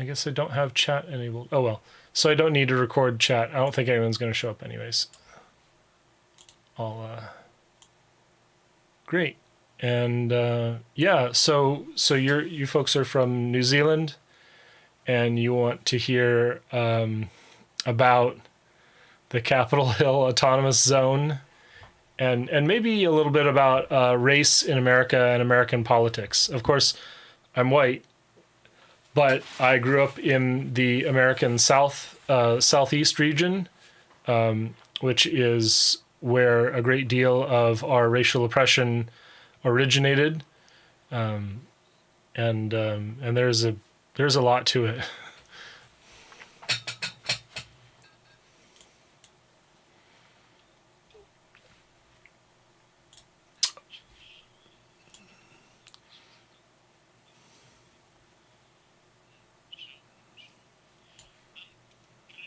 I guess I don't have chat enabled. Oh, well. So I don't need to record chat. I don't think anyone's going to show up anyways. Great. And yeah, so you folks are from New Zealand, and you want to hear about the Capitol Hill Autonomous Zone, and maybe a little bit about race in America and American politics. Of course, I'm white, but I grew up in the American Southeast region, which is where a great deal of our racial oppression originated, and there's a lot to it.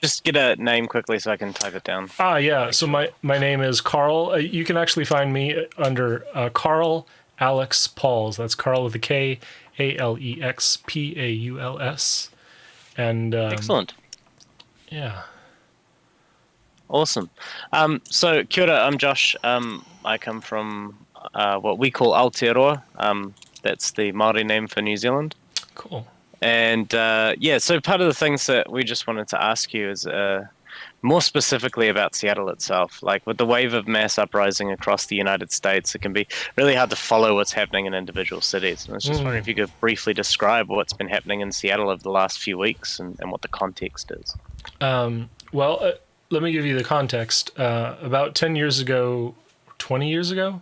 Just get a name quickly so I can type it down. Yeah. So my name is Carl. You can actually find me under Carl Alex Pauls. That's Carl with a K, ALEXPAULS. And excellent. Yeah. Awesome. So kia ora, I'm Josh. I come from what we call Aotearoa. That's the Māori name for New Zealand. Cool. And yeah, so part of the things that we just wanted to ask you is more specifically about Seattle itself. Like with the wave of mass uprising across the United States, it can be really hard to follow what's happening in individual cities. And I was just wondering if you could briefly describe what's been happening in Seattle over the last few weeks and what the context is. Well, let me give you the context. About 10 years ago, 20 years ago,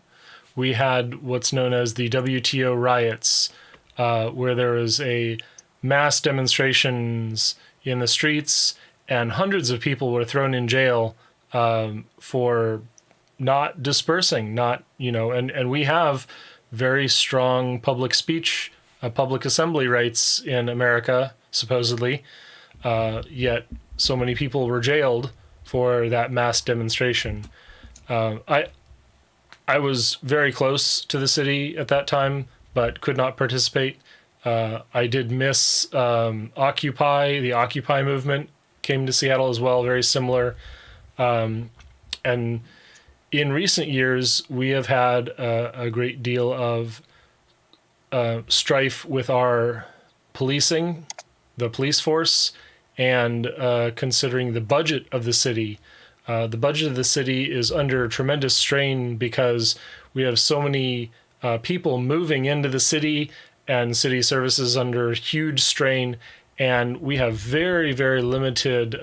we had what's known as the WTO riots, where there was a mass demonstrations in the streets, and hundreds of people were thrown in jail for not dispersing, and we have very strong public speech, public assembly rights in America, supposedly, yet so many people were jailed for that mass demonstration. I was very close to the city at that time, but could not participate. I did miss Occupy. The Occupy movement came to Seattle as well, very similar. And in recent years, we have had a great deal of strife with our policing, the police force, and considering the budget of the city. The budget of the city is under tremendous strain because we have so many people moving into the city, and city services under huge strain, and we have very, very limited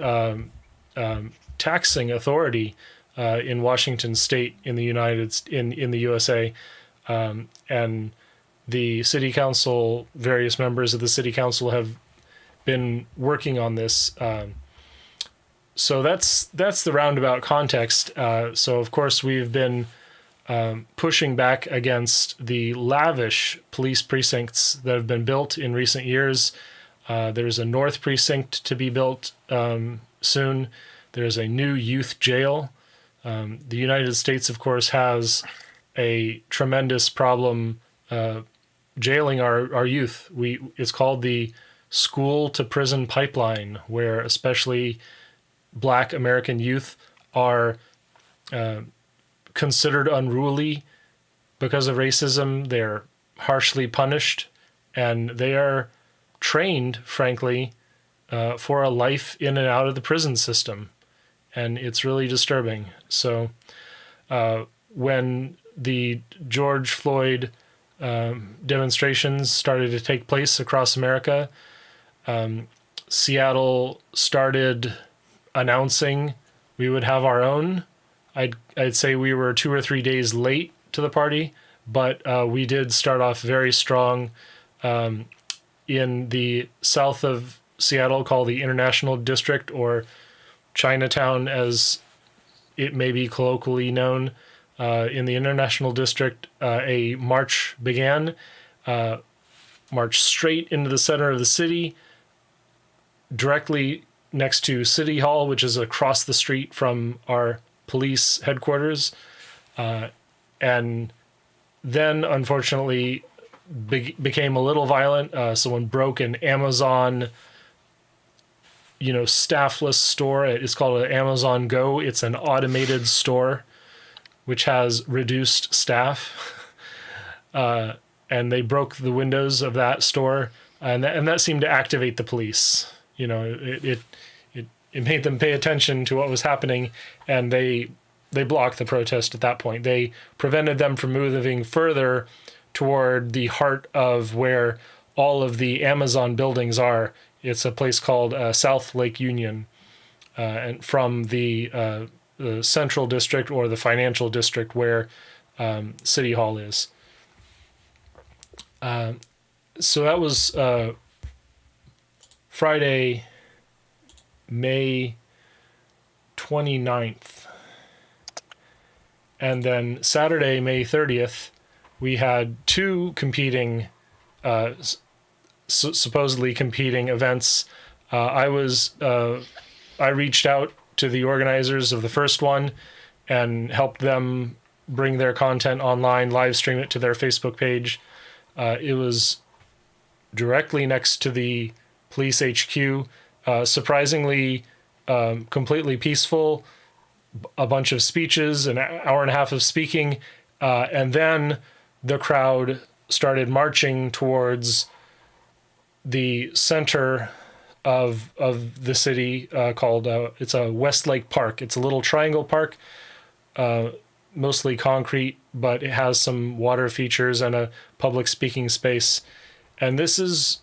taxing authority in Washington State in the in the USA, and the city council, various members of the city council have been working on this. So that's the roundabout context. So of course we've been pushing back against the lavish police precincts that have been built in recent years. There's a North Precinct to be built soon. There's a new youth jail. The United States, of course, has a tremendous problem jailing our youth. It's called the school to prison pipeline, where especially Black American youth are considered unruly because of racism. They're harshly punished, and they are trained, frankly, for a life in and out of the prison system. And it's really disturbing. So when the George Floyd demonstrations started to take place across America, Seattle started announcing we would have our own. I'd say we were 2 or 3 days late to the party, but we did start off very strong in the south of Seattle, called the International District, or Chinatown as it may be colloquially known. In the International District, a march began, marched straight into the center of the city, directly next to City Hall, which is across the street from our police headquarters. And then, unfortunately, became a little violent. Someone broke an Amazon staffless store. It's called an Amazon Go. It's an automated store which has reduced staff. And they broke the windows of that store, and that seemed to activate the police. It made them pay attention to what was happening, and they blocked the protest at that point. They prevented them from moving further toward the heart of where all of the Amazon buildings are. It's a place called South Lake Union, and from the central district or the financial district where City Hall is. So that was Friday, May 29th. And then Saturday, May 30th, we had two competing, supposedly competing events. I reached out to the organizers of the first one and helped them bring their content online, live stream it to their Facebook page. It was directly next to the police HQ, surprisingly completely peaceful, a bunch of speeches, an hour and a half of speaking, and then the crowd started marching towards the center of the city called, it's a Westlake Park. It's a little triangle park, mostly concrete, but it has some water features and a public speaking space. And this is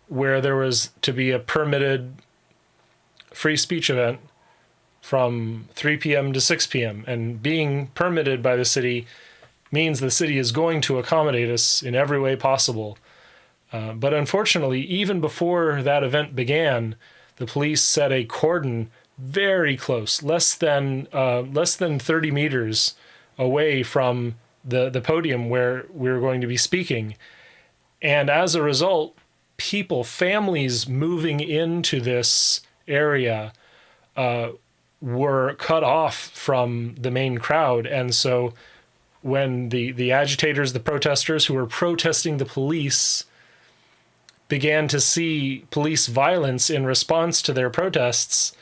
where there was to be a permitted free speech event from 3 p.m. to 6 p.m. And being permitted by the city means the city is going to accommodate us in every way possible. But unfortunately, even before that event began, the police set a cordon very close, less than 30 meters away from the podium where we were going to be speaking. And as a result, families moving into this area were cut off from the main crowd. And so when the agitators, the protesters who were protesting the police, began to see police violence in response to their protests,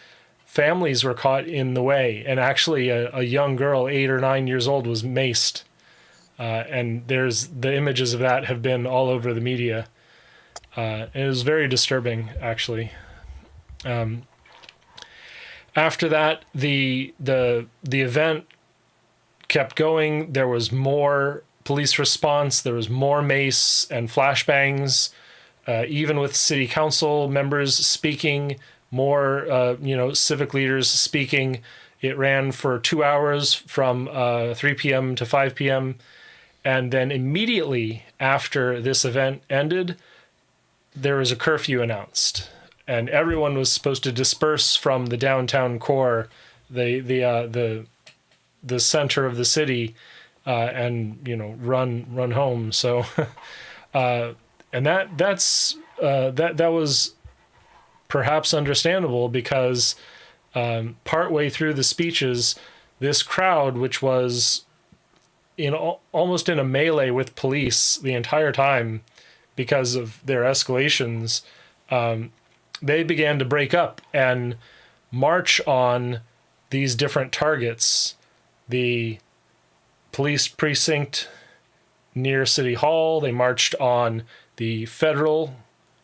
families were caught in the way. And actually a young girl, 8 or 9 years old, was maced. And the images of that have been all over the media. And it was very disturbing, actually. After that, the event kept going. There was more police response. There was more mace and flashbangs, even with city council members speaking, more civic leaders speaking. It ran for 2 hours from 3 p.m. to 5 p.m. And then immediately after this event ended, there was a curfew announced, and everyone was supposed to disperse from the downtown core, the center of the city, and run home. So, and that was perhaps understandable, because partway through the speeches, this crowd, which was almost in a melee with police the entire time because of their escalations, they began to break up and march on these different targets. The police precinct near City Hall, they marched on the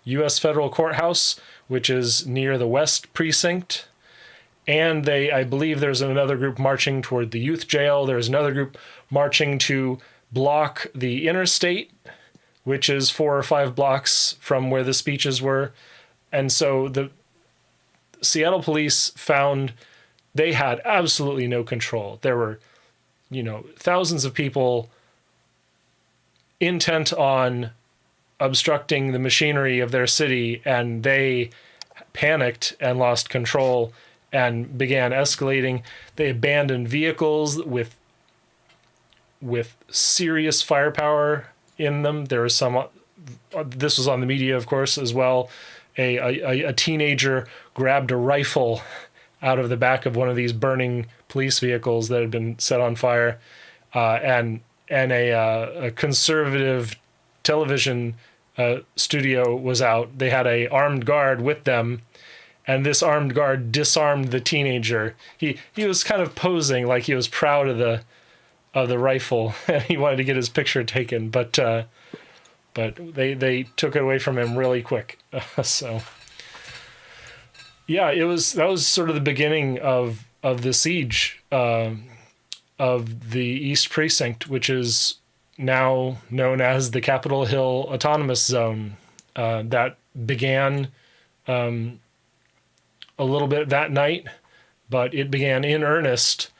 U.S. federal courthouse, which is near the West precinct. And I believe there's another group marching toward the youth jail. There's another group marching to block the interstate, which is 4 or 5 blocks from where the speeches were. And so the Seattle police found they had absolutely no control. There were, thousands of people intent on obstructing the machinery of their city, and they panicked and lost control and began escalating. They abandoned vehicles with serious firepower in them. There was this was on the media, of course, as well. A teenager grabbed a rifle out of the back of one of these burning police vehicles that had been set on fire, and a conservative television studio was out. They had a armed guard with them, and this armed guard disarmed the teenager. He was kind of posing like he was proud of the rifle, and he wanted to get his picture taken, but they took it away from him really quick. So yeah, that was sort of the beginning of the siege of the East Precinct, which is now known as the Capitol Hill Autonomous Zone. That began a little bit that night, but it began in earnest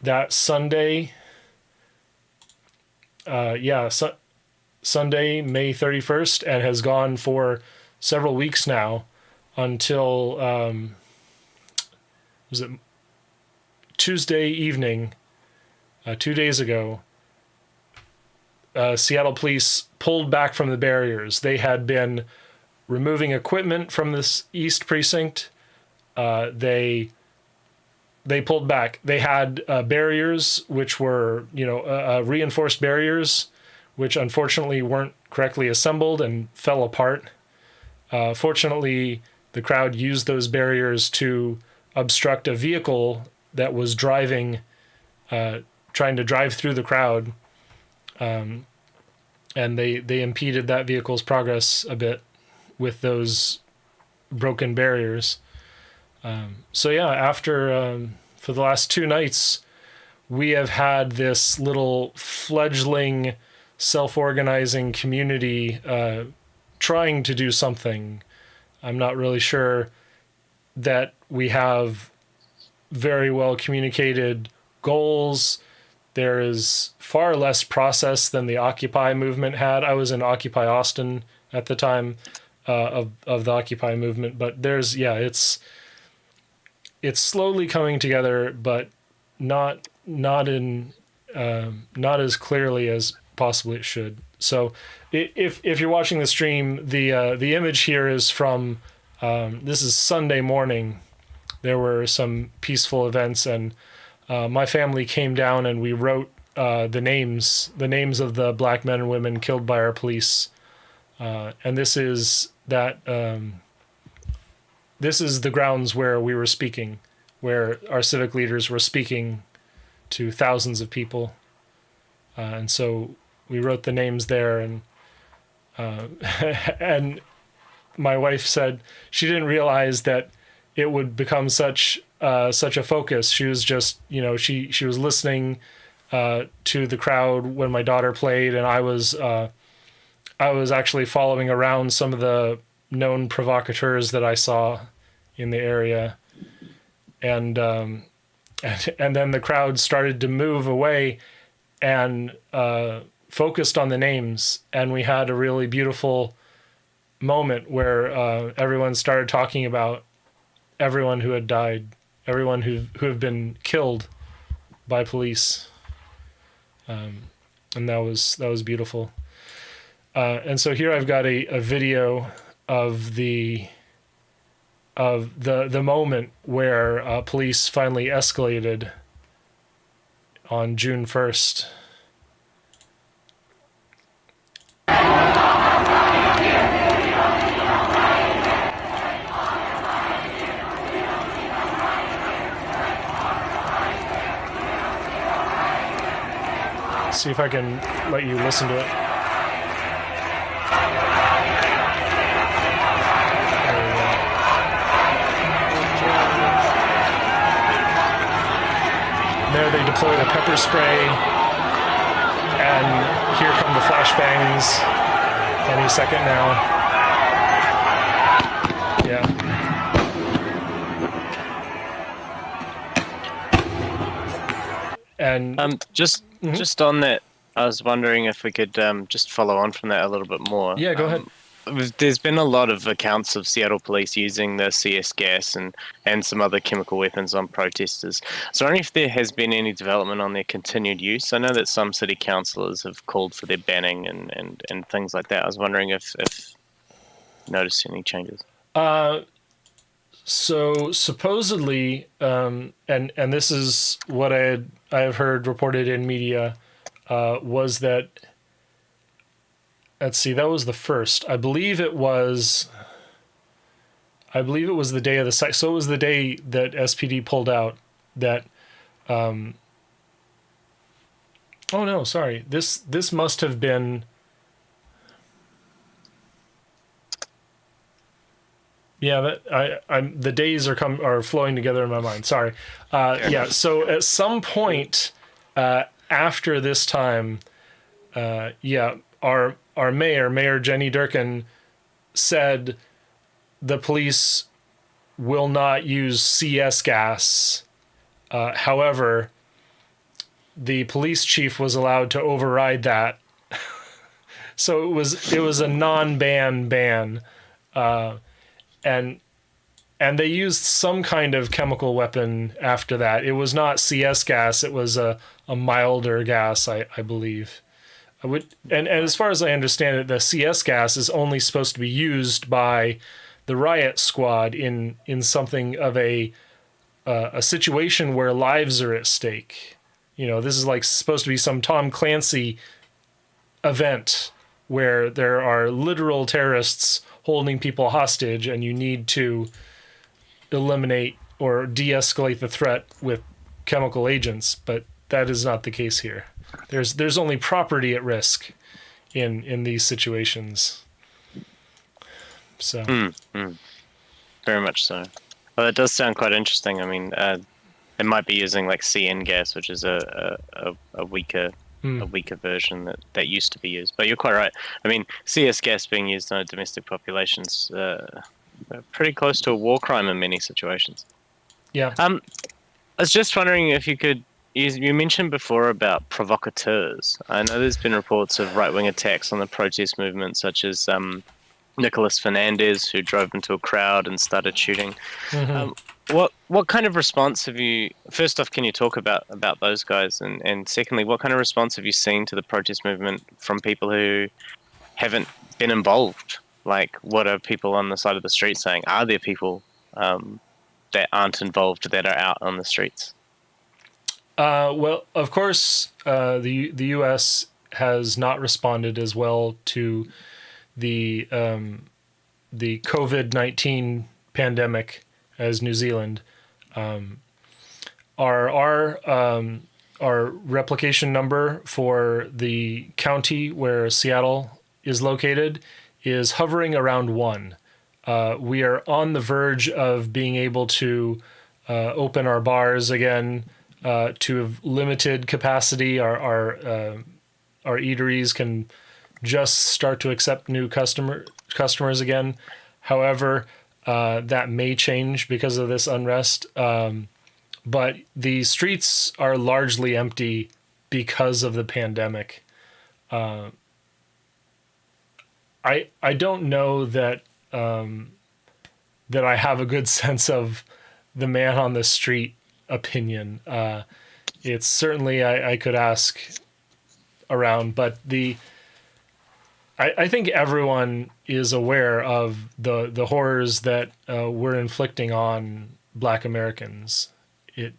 that Sunday. Sunday, May 31st, and has gone for several weeks now until was it Tuesday evening, 2 days ago. Seattle police pulled back from the barriers. They had been removing equipment from this East Precinct. They pulled back. They had barriers, which were, reinforced barriers, which unfortunately weren't correctly assembled and fell apart. Fortunately, the crowd used those barriers to obstruct a vehicle that was trying to drive through the crowd. And they impeded that vehicle's progress a bit with those broken barriers. After for the last 2 nights, we have had this little fledgling self-organizing community trying to do something. I'm not really sure that we have very well communicated goals. There is far less process than the Occupy movement had. I was in Occupy Austin at the time of the Occupy movement, but it's slowly coming together, but not as clearly as possibly it should. So if you're watching the stream, the image here is from this is Sunday morning. There were some peaceful events, and my family came down and we wrote the names of the black men and women killed by our police. And this is the grounds where we were speaking, where our civic leaders were speaking to thousands of people. And so we wrote the names there, and and my wife said she didn't realize that it would become such a focus. She was just, she was listening to the crowd when my daughter played, and I was actually following around some of the known provocateurs that I saw in the area, and then the crowd started to move away and focused on the names, and we had a really beautiful moment where everyone started talking about everyone who had died, everyone who have been killed by police, and that was beautiful. And so here I've got a video of the moment where police finally escalated on June 1st. See if I can let you listen to it. There they deploy the pepper spray, and here come the flashbangs any second now. Yeah. And just on that, I was wondering if we could just follow on from that a little bit more. Yeah, go ahead. There's been a lot of accounts of Seattle police using the CS gas and some other chemical weapons on protesters. So I wondering if there has been any development on their continued use. I know that some city councillors have called for their banning and things like that. I was wondering if you noticed any changes. So supposedly, and this is what I have heard reported in media, was that, let's see, that was the first. I believe it was I believe it was the day of the site. So it was the day that SPD pulled out. That. Oh no, sorry. This must have been. Yeah, I'm the days are flowing together in my mind. Sorry. Yeah. So at some point after this time, yeah, our Mayor Jenny Durkin said the police will not use CS gas. However, the police chief was allowed to override that. So it was a non-ban ban. And they used some kind of chemical weapon after that. It was not CS gas. It was a milder gas, I believe. And as far as I understand it, the CS gas is only supposed to be used by the riot squad in something of a situation where lives are at stake. You know, this is like supposed to be some Tom Clancy event where there are literal terrorists holding people hostage, and you need to eliminate or de-escalate the threat with chemical agents. But that is not the case here. There's only property at risk in these situations. So very much so. Well, it does sound quite interesting. I mean, they might be using like CN gas, which is a weaker version that used to be used. But you're quite right. I mean, CS gas being used on a domestic population's pretty close to a war crime in many situations. Yeah. I was just wondering if you could. You mentioned before about provocateurs. I know there's been reports of right-wing attacks on the protest movement, such as Nicholas Fernandez, who drove into a crowd and started shooting. What kind of response have you? First off, can you talk about those guys, and secondly, what kind of response have you seen to the protest movement from people who haven't been involved? Like, what are people on the side of the street saying? Are there people that aren't involved that are out on the streets? Well, of course, the U.S. has not responded as well to the COVID-19 pandemic as New Zealand. Our replication number for the county where Seattle is located is hovering around 1. We are on the verge of being able to open our bars again to have limited capacity. Our eateries can just start to accept new customers again. However, that may change because of this unrest. But the streets are largely empty because of the pandemic. I don't know that that I have a good sense of the man on the street opinion. It's certainly I could ask around, but I think everyone is aware of the horrors that we're inflicting on Black Americans. It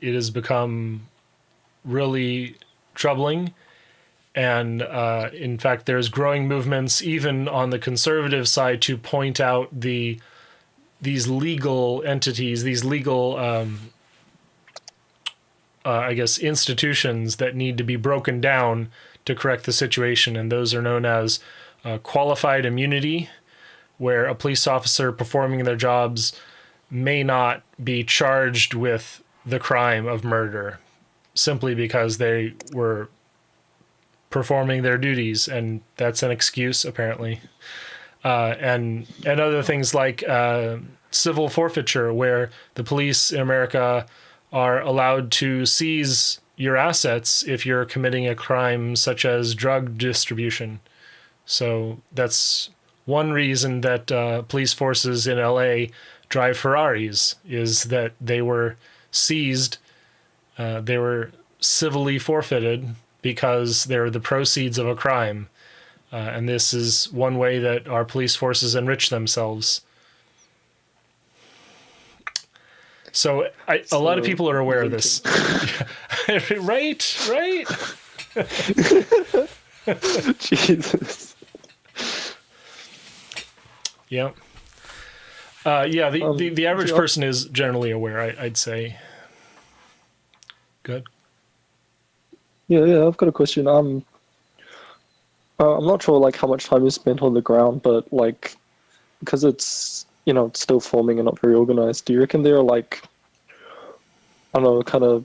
has become really troubling, and in fact, there's growing movements even on the conservative side to point out these legal entities, these legal I guess institutions that need to be broken down to correct the situation, and those are known as qualified immunity, where a police officer performing their jobs may not be charged with the crime of murder simply because they were performing their duties, and that's an excuse apparently. And other things like civil forfeiture, where the police in America are allowed to seize your assets if you're committing a crime such as drug distribution. So that's one reason that police forces in LA drive Ferraris, is that they were seized, they were civilly forfeited because they're the proceeds of a crime. And this is one way that our police forces enrich themselves. So a lot of people are aware of this. Right? Jesus. Yeah. Yeah, the average Yeah, person is generally aware, I'd say. Good. yeah, I've got a question. I'm not sure like how much time you spent on the ground, but like because it's it's still forming and not very organized. Do you reckon there are like I don't know kind of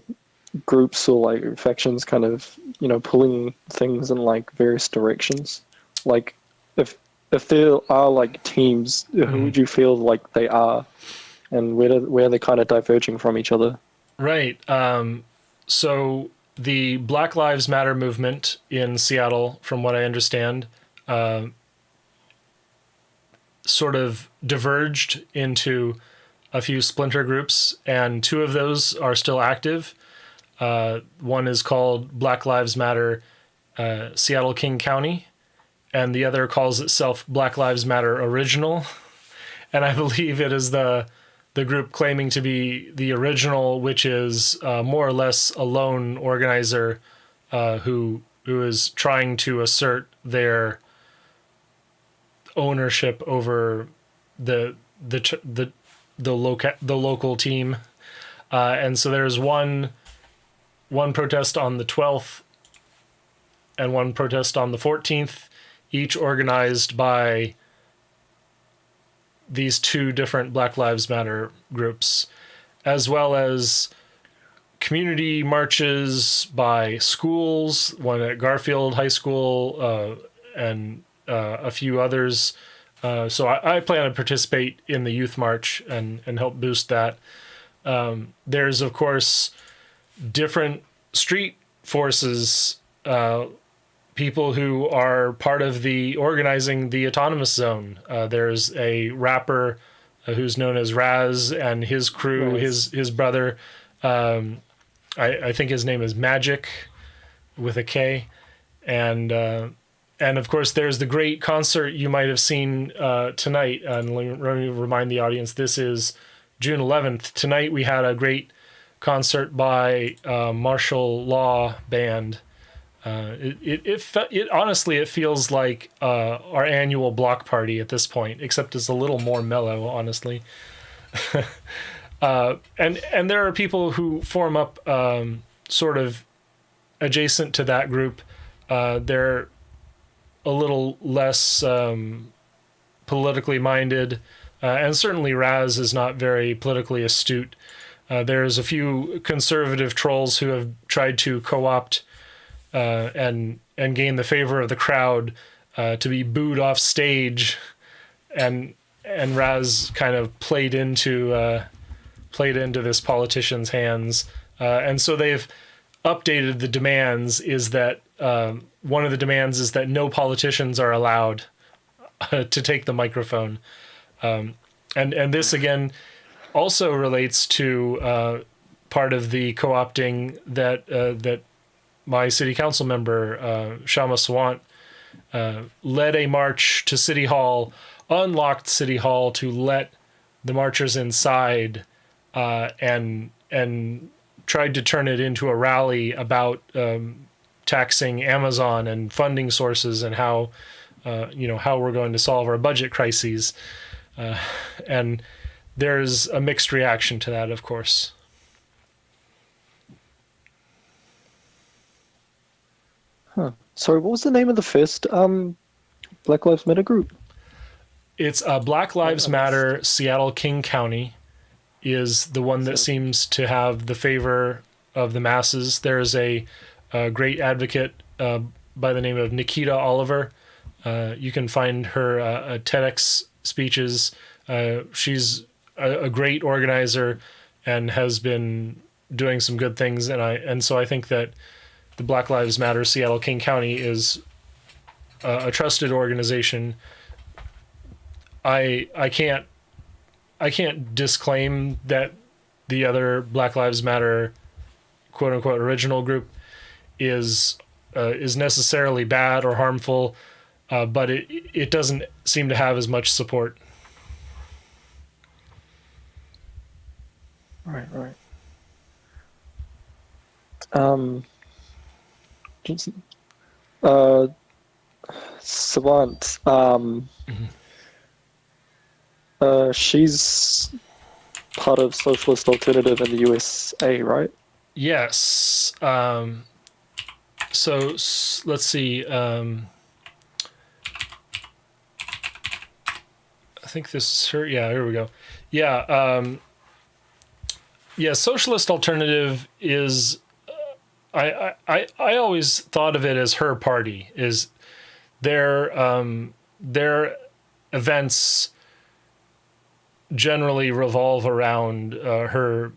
groups or like factions kind of pulling things in like various directions? Like if there are like teams, who Mhm. would you feel like they are, and where are they kind of diverging from each other? Right. So the Black Lives Matter movement in Seattle, from what I understand, sort of diverged into a few splinter groups, and two of those are still active. One is called Black Lives Matter Seattle King County, and the other calls itself Black Lives Matter Original. And I believe it is the group claiming to be the original, which is more or less a lone organizer who is trying to assert their ownership over the the the the local team. And so there's one protest on the 12th and one protest on the 14th, each organized by these two different Black Lives Matter groups, as well as community marches by schools, one at Garfield High School, and a few others. So I plan to participate in the youth march and help boost that. There's, of course, different street forces, people who are part of the organizing the autonomous zone. There's a rapper who's known as Raz and his crew, Right. his brother. I think his name is Magic with a K, and of course there's the great concert you might have seen tonight. And let me remind the audience, this is June 11th. Tonight we had a great concert by Martial Law Band. It honestly it feels like our annual block party at this point, except it's a little more mellow, honestly. And there are people who form up sort of adjacent to that group. They're a little less politically minded, and certainly Raz is not very politically astute. There's a few conservative trolls who have tried to co-opt and gain the favor of the crowd to be booed off stage, and Raz kind of played into this politician's hands, and so they've updated the demands. Is that one of the demands is that no politicians are allowed to take the microphone, and this again also relates to part of the co-opting that my city council member Shama Swant led a march to City Hall, unlocked City Hall to let the marchers inside, and tried to turn it into a rally about taxing Amazon and funding sources and how how we're going to solve our budget crises, and there's a mixed reaction to that, of course. Sorry, what was the name of the first Black Lives Matter group? It's Black Lives I missed. Matter Seattle King County is the one that So, seems to have the favor of the masses. There's a great advocate by the name of Nikita Oliver. You can find her TEDx speeches. She's a great organizer and has been doing some good things. And so I think that the Black Lives Matter Seattle King County is a trusted organization. I can't disclaim that the other Black Lives Matter quote unquote original group is necessarily bad or harmful, but it doesn't seem to have as much support. right. Um, just, uh, Savant. She's part of Socialist Alternative in the USA, right? Yes. So let's see. I think this is her. Yeah, here we go. Yeah. Yeah. Socialist Alternative is. I always thought of it as her party. Is their events generally revolve around her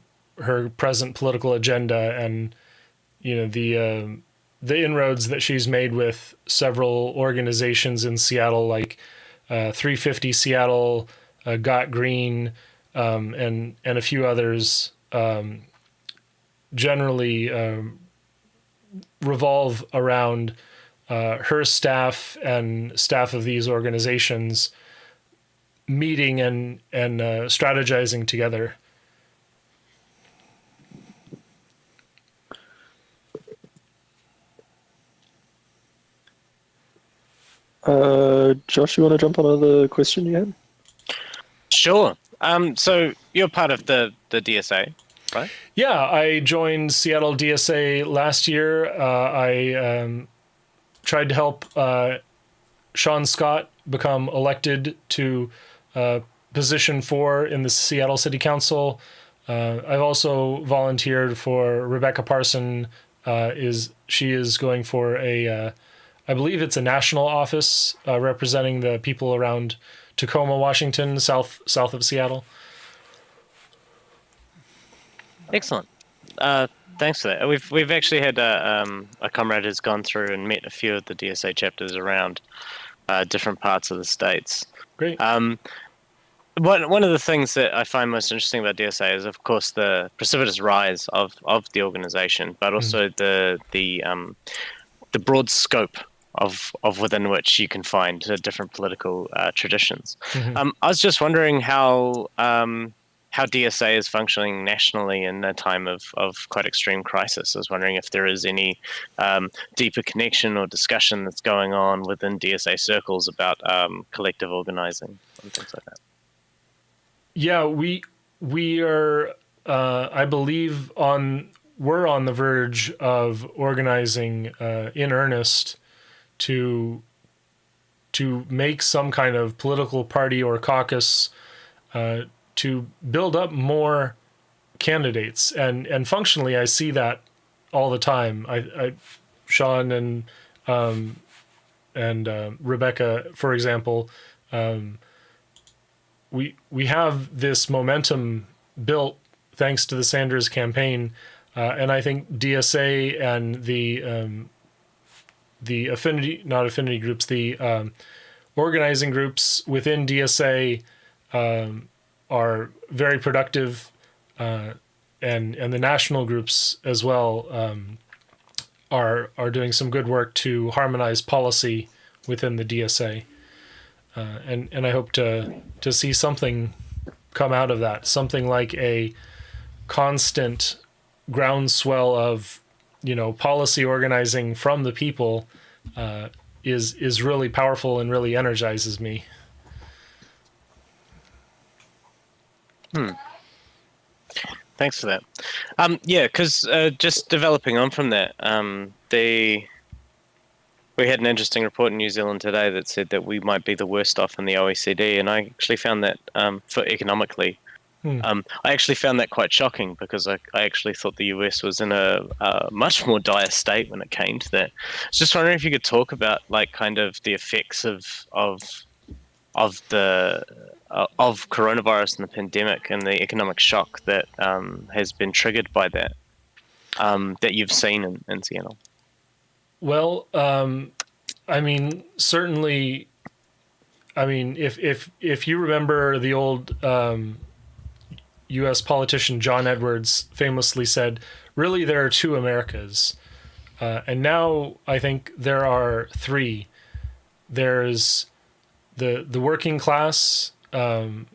present political agenda, and the inroads that she's made with several organizations in Seattle, like 350 Seattle, Got Green, and a few others, generally revolve around her staff and staff of these organizations meeting and strategizing together. Josh, you want to jump on another question you had? Sure. So you're part of the DSA, right? Yeah, I joined Seattle DSA last year. I tried to help Sean Scott become elected to position 4 in the Seattle City Council. I've also volunteered for Rebecca Parson. She is going for a, I believe it's a national office representing the people around Tacoma, Washington, south of Seattle. Excellent. Thanks for that. We've actually had a comrade who's gone through and met a few of the DSA chapters around different parts of the states. Great. One of the things that I find most interesting about DSA is, of course, the precipitous rise of the organization, but also the broad scope of within which you can find different political traditions. I was just wondering how DSA is functioning nationally in a time of quite extreme crisis. I was wondering if there is any deeper connection or discussion that's going on within DSA circles about collective organizing and things like that. Yeah, we are. I believe we're on the verge of organizing in earnest to make some kind of political party or caucus to build up more candidates, and functionally I see that all the time. Sean and Rebecca, for example, we have this momentum built thanks to the Sanders campaign, and I think DSA and the affinity groups, the organizing groups within DSA are very productive, and the national groups as well are doing some good work to harmonize policy within the DSA, and I hope to see something come out of that, something like a constant groundswell of policy organizing from the people is really powerful and really energizes me. Thanks for that. Yeah, because just developing on from that, we had an interesting report in New Zealand today that said that we might be the worst off in the OECD, and I actually found that for economically, I actually found that quite shocking, because I actually thought the US was in a much more dire state when it came to that. I was just wondering if you could talk about kind of the effects of coronavirus and the pandemic and the economic shock that has been triggered by that that you've seen in Seattle. Well, I mean, certainly. I mean, if you remember the old U.S. politician John Edwards famously said, "Really, there are two Americas," and now I think there are three. There's the working class, or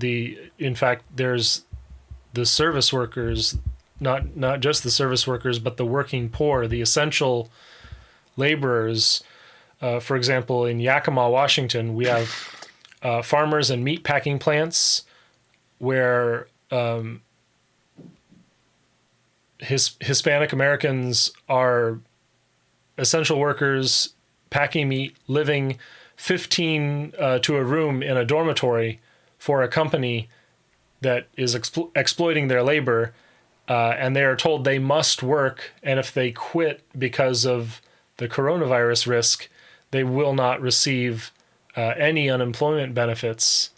in fact, there's the service workers. Not just the service workers, but the working poor, the essential laborers. For example, in Yakima, Washington, we have farmers and meat packing plants where Hispanic Americans are essential workers packing meat, living 15 to a room in a dormitory for a company that is exploiting their labor, and they are told they must work, and if they quit because of the coronavirus risk, they will not receive any unemployment benefits.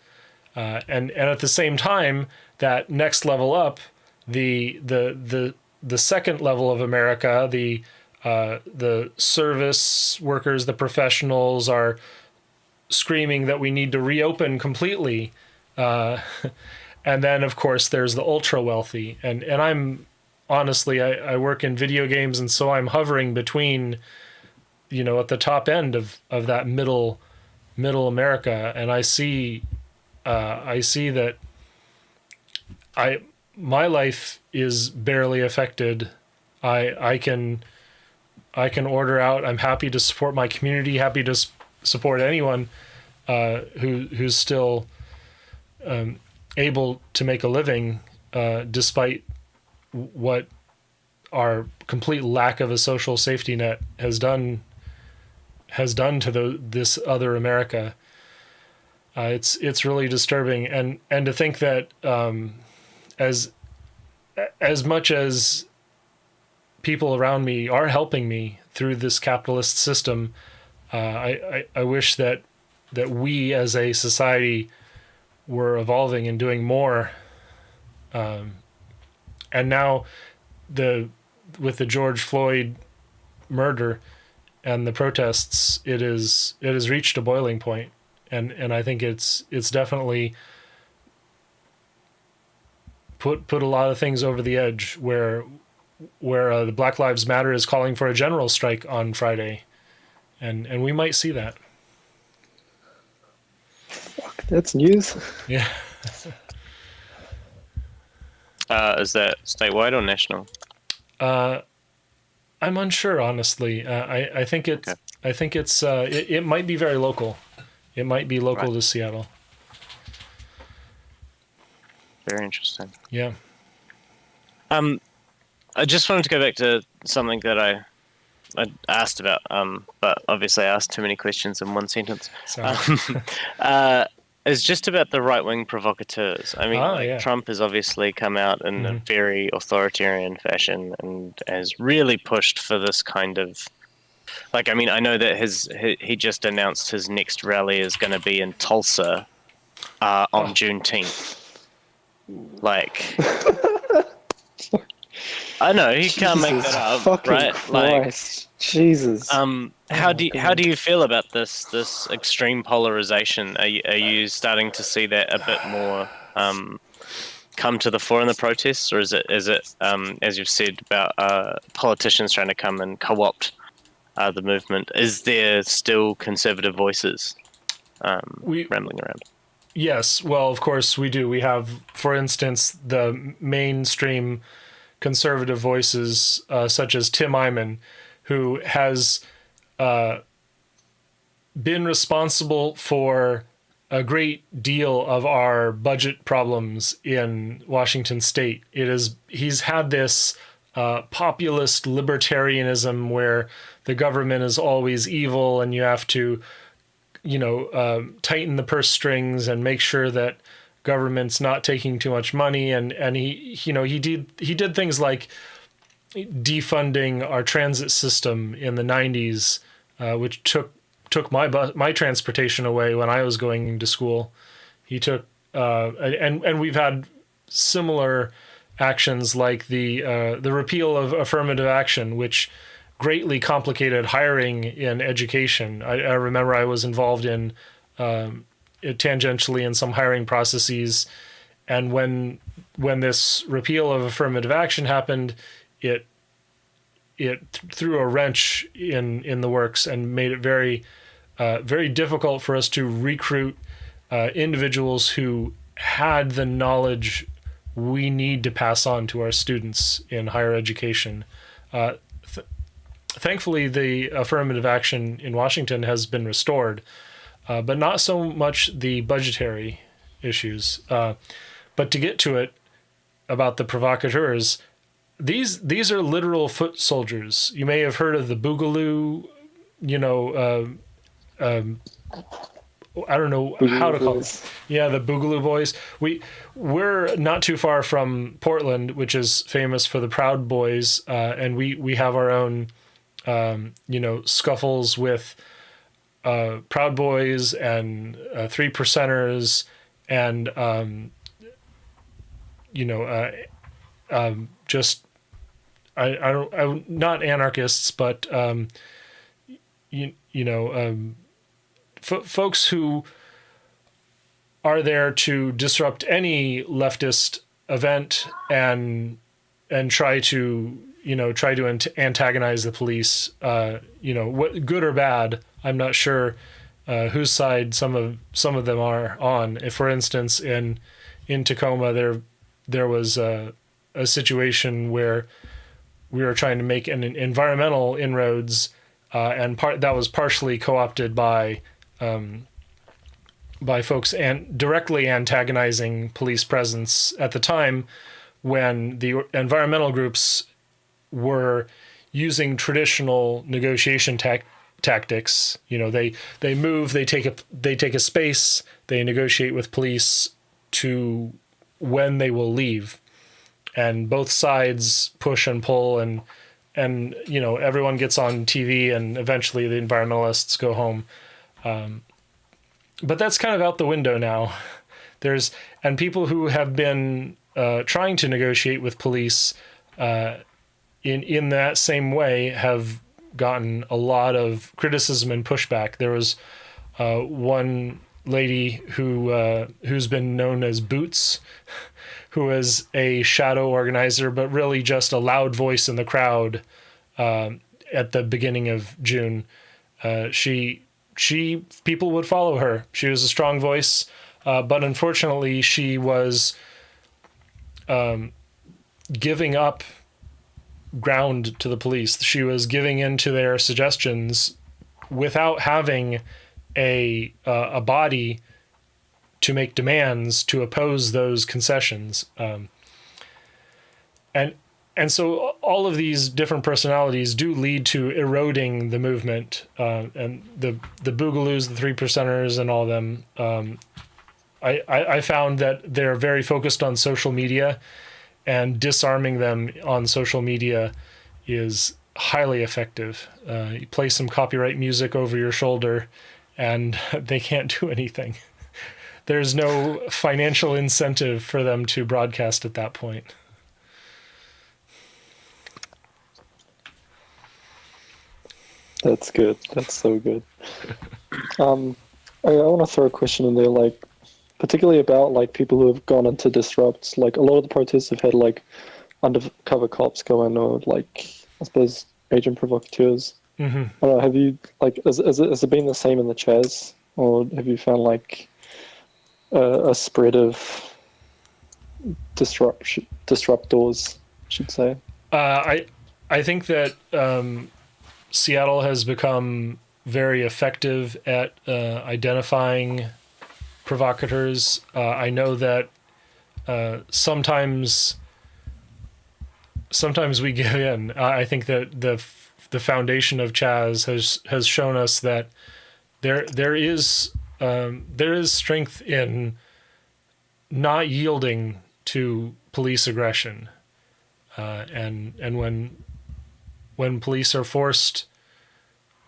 And at the same time, that next level up, the second level of America, the service workers, the professionals are screaming that we need to reopen completely. And then, of course, there's the ultra wealthy. And I'm honestly, I work in video games, and so I'm hovering between, at the top end of that middle America. And I see that my life is barely affected. I can order out. I'm happy to support my community, happy to support anyone who's still able to make a living despite what our complete lack of a social safety net has done to this other America. It's really disturbing, and to think that as much as people around me are helping me through this capitalist system, I wish that we as a society were evolving and doing more. And now with the George Floyd murder and the protests, it has reached a boiling point. And I think it's definitely put a lot of things over the edge where the Black Lives Matter is calling for a general strike on Friday. And we might see that. Fuck, that's news. Yeah. Is that statewide or national? I'm unsure, honestly. I think it's Okay. it might be very local. It might be local Right. to Seattle. Very interesting. Yeah. I just wanted to go back to something that I asked about, but obviously I asked too many questions in one sentence. Sorry. It's just about the right-wing provocateurs. I mean, Yeah. Trump has obviously come out in a very authoritarian fashion and has really pushed for this kind of... I know that he just announced his next rally is going to be in Tulsa on Juneteenth. I know, he can't make that up, fucking right? Christ. Jesus. How do you feel about this extreme polarization? Are you starting to see that a bit more come to the fore in the protests, or is it as you've said about politicians trying to come and co-opt the movement? Is there still conservative voices rambling around? Yes. Well, of course we do. We have, for instance, the mainstream conservative voices such as Tim Eyman, who has been responsible for a great deal of our budget problems in Washington state. He's had this populist libertarianism where the government is always evil and you have to, tighten the purse strings and make sure that government's not taking too much money. And he did things like defunding our transit system in the 90s, which took my transportation away when I was going to school. He took and we've had similar actions like the repeal of affirmative action, which greatly complicated hiring in education. I remember I was involved in tangentially in some hiring processes, and when this repeal of affirmative action happened, it threw a wrench in the works and made it very very difficult for us to recruit individuals who had the knowledge we need to pass on to our students in higher education. Thankfully, the affirmative action in Washington has been restored, but not so much the budgetary issues. But to get to it about the provocateurs, these are literal foot soldiers. You may have heard of the Boogaloo, I don't know how to call it. Yeah, the Boogaloo Boys. We're not too far from Portland, which is famous for the Proud Boys, and we have our own, scuffles with Proud Boys and 3%ers and just I not anarchists, but folks who are there to disrupt any leftist event and try to antagonize the police. What good or bad, I'm not sure whose side some of them are on. If, for instance, in Tacoma, there was a situation where we were trying to make an environmental inroads, and that was partially co-opted by folks and directly antagonizing police presence at the time when the environmental groups were using traditional negotiation tactics. They move, they take a space, they negotiate with police to when they will leave, and both sides push and pull, and everyone gets on TV, and eventually the environmentalists go home. But that's kind of out the window now. And people who have been trying to negotiate with police in that same way have gotten a lot of criticism and pushback. There was one lady who's been known as Boots, who is a shadow organizer, but really just a loud voice in the crowd at the beginning of June. People would follow her. She was a strong voice, but unfortunately she was giving up ground to the police. She was giving in to their suggestions without having a body to make demands to oppose those concessions. And so all of these different personalities do lead to eroding the movement, and the Boogaloos, the 3%ers, and all of them. I found that they're very focused on social media, and disarming them on social media is highly effective. You play some copyright music over your shoulder, and they can't do anything. There's no financial incentive for them to broadcast at that point. That's good. That's so good. I want to throw a question in there, like, particularly about like people who have gone into disrupts. Like a lot of the protests have had like undercover cops go in, or like I suppose agent provocateurs. Mm-hmm. I don't know. Have you like has it been the same in the CHAZ, or have you found like a spread of disruptors? I should say. I think that Seattle has become very effective at identifying provocateurs. I know that sometimes we give in. I think that the foundation of CHAZ has shown us that there is strength in not yielding to police aggression, and when police are forced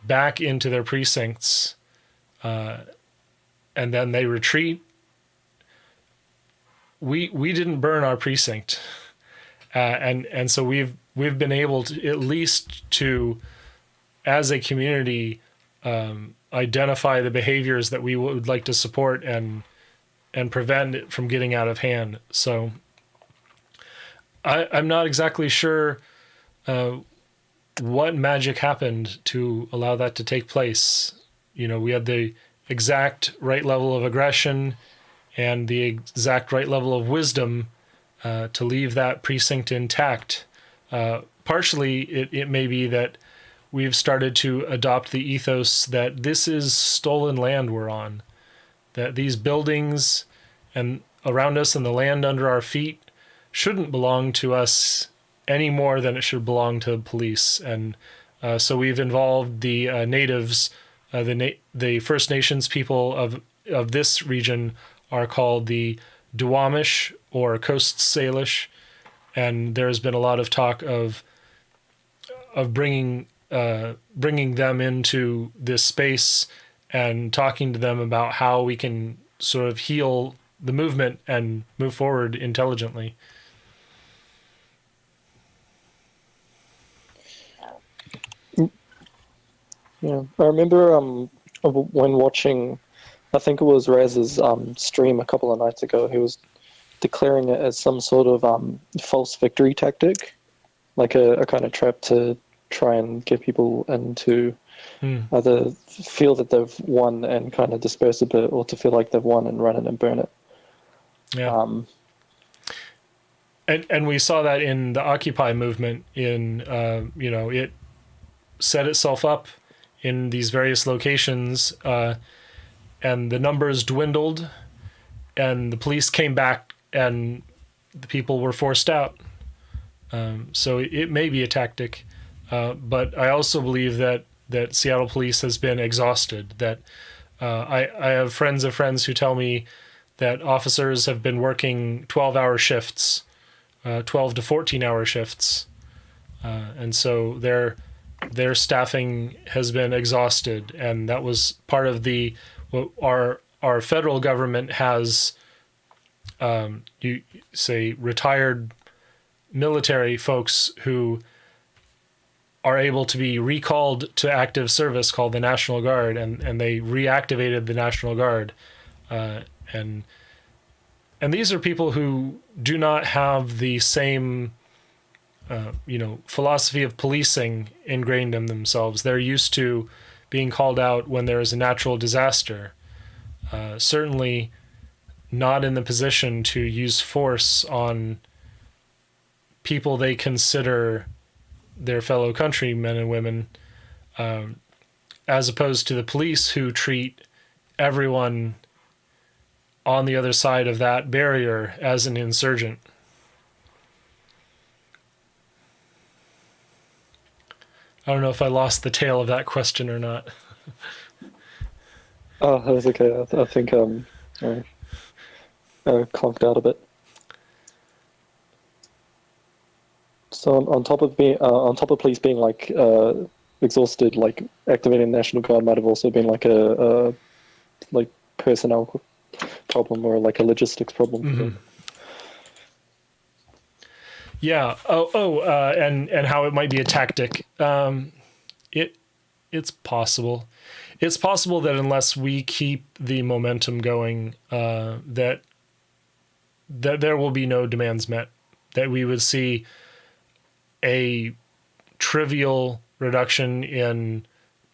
back into their precincts, and then they retreat. We didn't burn our precinct, and so we've been able to, at least to, as a community, identify the behaviors that we would like to support and prevent it from getting out of hand. So I'm not exactly sure what magic happened to allow that to take place. We had the exact right level of aggression and the exact right level of wisdom to leave that precinct intact. Partially, it may be that we've started to adopt the ethos that this is stolen land we're on, that these buildings and around us and the land under our feet shouldn't belong to us any more than it should belong to the police. And so we've involved the natives, the First Nations people of this region are called the Duwamish or Coast Salish, and there's been a lot of talk of bringing them into this space and talking to them about how we can sort of heal the movement and move forward intelligently. Yeah, I remember when watching, I think it was Raz's stream a couple of nights ago. He was declaring it as some sort of false victory tactic, like a kind of trap to try and get people into either feel that they've won and kind of disperse a bit, or to feel like they've won and run it and burn it. Yeah. And we saw that in the Occupy movement. It set itself up in these various locations, and the numbers dwindled, and the police came back, and the people were forced out. So it may be a tactic, but I also believe that Seattle police has been exhausted. That I have friends of friends who tell me that officers have been working 12-hour shifts, 12 to 14-hour shifts, and so their staffing has been exhausted, and that was part of our federal government has you say retired military folks who are able to be recalled to active service called the National Guard, and they reactivated the National Guard, and these are people who do not have the same philosophy of policing ingrained in themselves. They're used to being called out when there is a natural disaster. Certainly not in the position to use force on people they consider their fellow countrymen and women, as opposed to the police who treat everyone on the other side of that barrier as an insurgent. I don't know if I lost the tail of that question or not. Oh, that was okay. I think I conked out a bit. So on top of police being like exhausted, like activating the National Guard might have also been like a like personnel problem or like a logistics problem. Mm-hmm. Yeah. And how it might be a tactic. It's possible. It's possible that unless we keep the momentum going, that there will be no demands met. That we would see a trivial reduction in,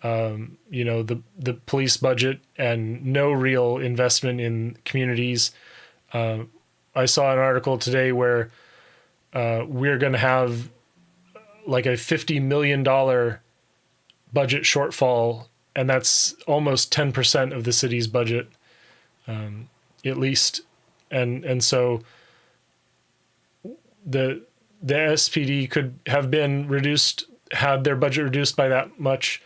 the police budget and no real investment in communities. I saw an article today where we're going to have like a $50 million budget shortfall, and that's almost 10% of the city's budget, at least. And so the SPD could have been had their budget reduced by that much,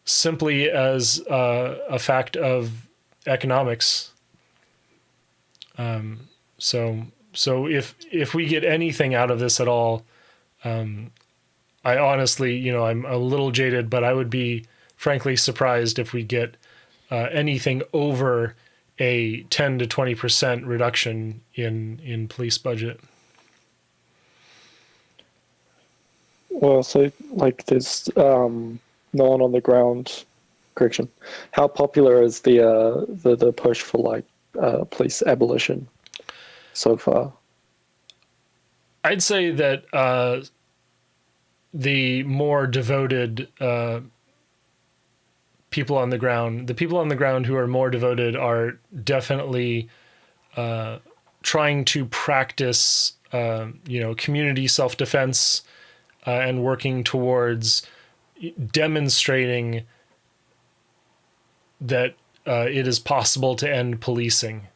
simply as a fact of economics. So if we get anything out of this at all, I honestly, I'm a little jaded, but I would be frankly surprised if we get anything over a 10 to 20% reduction in police budget. Well, so like there's no one on the ground. Correction. How popular is the push for like police abolition so far? I'd say that the more devoted people on the ground who are more devoted are definitely trying to practice, community self-defense and working towards, demonstrating that it is possible to end policing.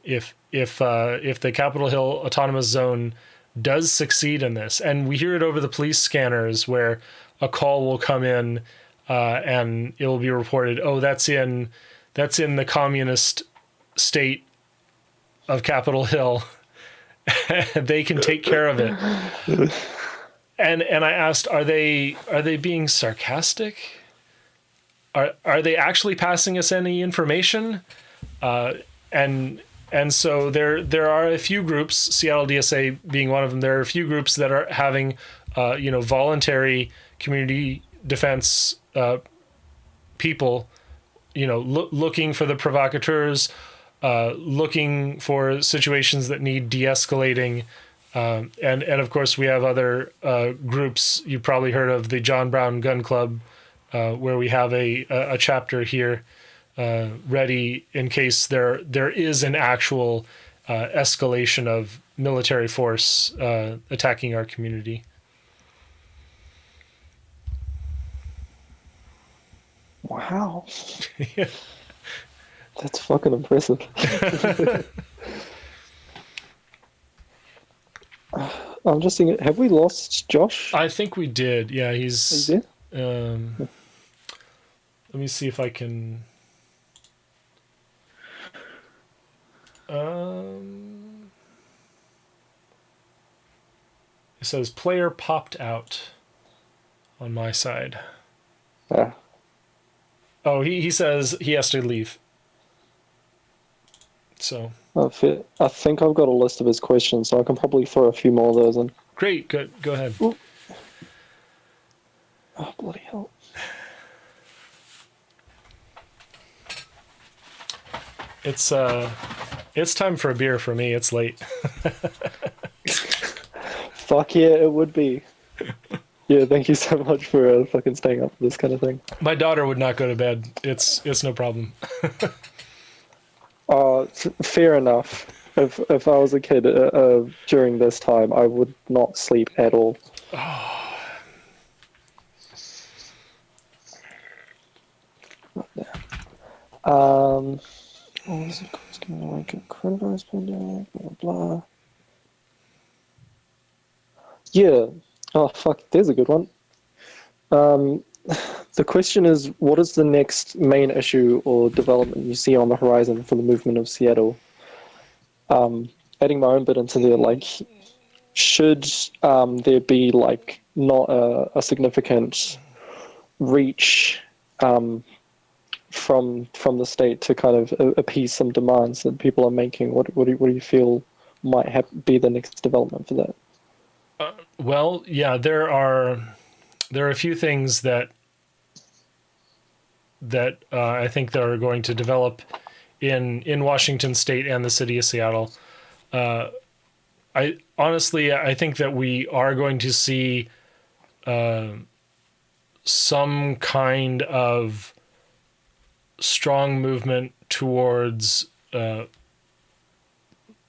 If the Capitol Hill Autonomous Zone does succeed in this, and we hear it over the police scanners where a call will come in and it will be reported, oh, that's in the communist state of Capitol Hill. They can take care of it. And I asked, are they being sarcastic? Are they actually passing us any information? And so there are a few groups, Seattle DSA being one of them. There are a few groups that are having voluntary community defense people, looking for the provocateurs, looking for situations that need de-escalating. And of course, we have other groups. You probably heard of the John Brown Gun Club, where we have a chapter here ready in case there is an actual escalation of military force attacking our community. Wow. Yeah. That's fucking impressive. I'm just thinking, have we lost Josh? I think we did. Yeah, he's. Is Let me see if I can. It says player popped out on my side. Ah. Oh, he says he has to leave. So. I think I've got a list of his questions, so I can probably throw a few more of those in. Great, good. Go ahead. Ooh. Oh, bloody hell. It's time for a beer for me. It's late. Fuck yeah, it would be. Yeah, thank you so much for fucking staying up for this kind of thing. My daughter would not go to bed. It's no problem. Fair enough. If I was a kid during this time, I would not sleep at all. What was it called? Like a coronavirus pandemic, blah blah. Yeah. Oh fuck, there's a good one. The question is, what is the next main issue or development you see on the horizon for the movement of Seattle? Adding my own bit into there, like, should there be like not a significant reach from the state to kind of appease some demands that people are making? What do you feel might be the next development for that? Well, yeah, there are a few things that I think that are going to develop in Washington State and the city of Seattle. I think that we are going to see some kind of strong movement towards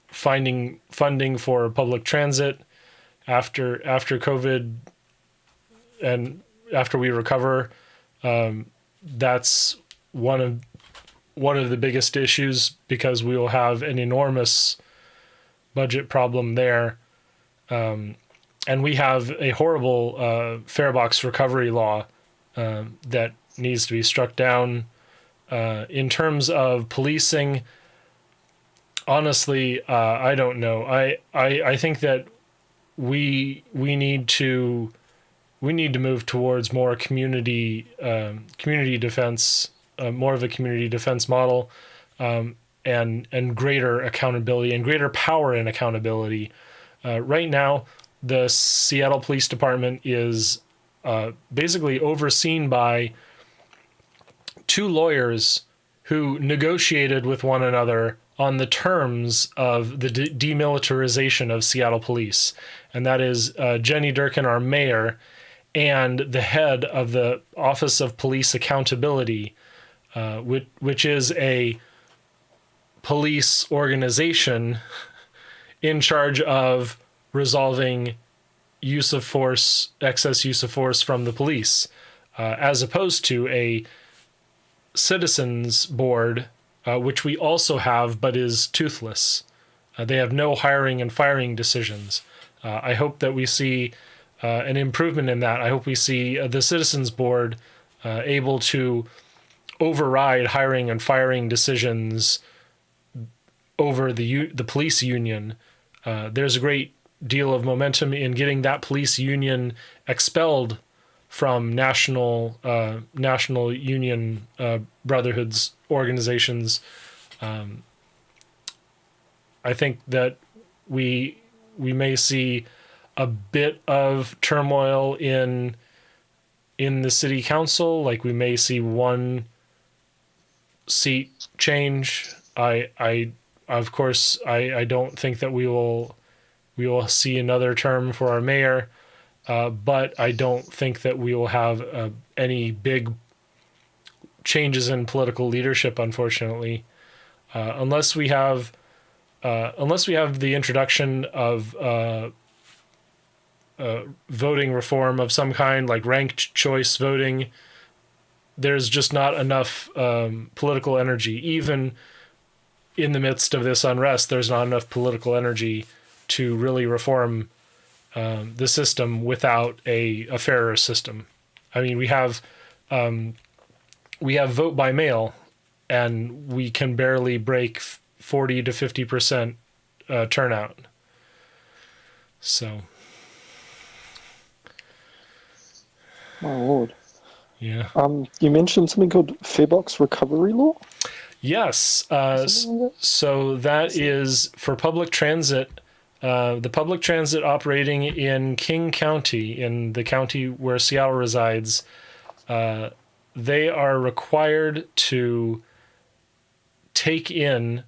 finding funding for public transit after COVID and after we recover. That's one of the biggest issues, because we will have an enormous budget problem there. And we have a horrible fare box recovery law that needs to be struck down. In terms of policing, honestly, I don't know. I think that we need to move towards more community defense, more of a community defense model, and greater accountability and greater power and accountability. Right now, the Seattle Police Department is basically overseen by two lawyers who negotiated with one another on the terms of the demilitarization of Seattle Police. And that is Jenny Durkin, our mayor, and the head of the Office of Police Accountability, which is a police organization in charge of resolving use of force, excess use of force from the police, as opposed to a citizens board, which we also have, but is toothless. They have no hiring and firing decisions. I hope that we see an improvement in that. I hope we see the citizens board able to override hiring and firing decisions over the police union. There's a great deal of momentum in getting that police union expelled from national union brotherhoods organizations. I think that we may see a bit of turmoil in the city council. Like, we may see one seat change. Of course, I don't think that we will see another term for our mayor, but I don't think that we will have any big changes in political leadership, unfortunately, unless we have the introduction of voting reform of some kind, like ranked choice voting. There's just not enough political energy. Even in the midst of this unrest, there's not enough political energy to really reform the system without a fairer system. I mean, we have vote by mail, and we can barely break 40 to 50% turnout. So, my lord. Yeah. You mentioned something called farebox recovery law? Yes. Something like that? So that is for public transit. The public transit operating in King County, in the county where Seattle resides, they are required to take in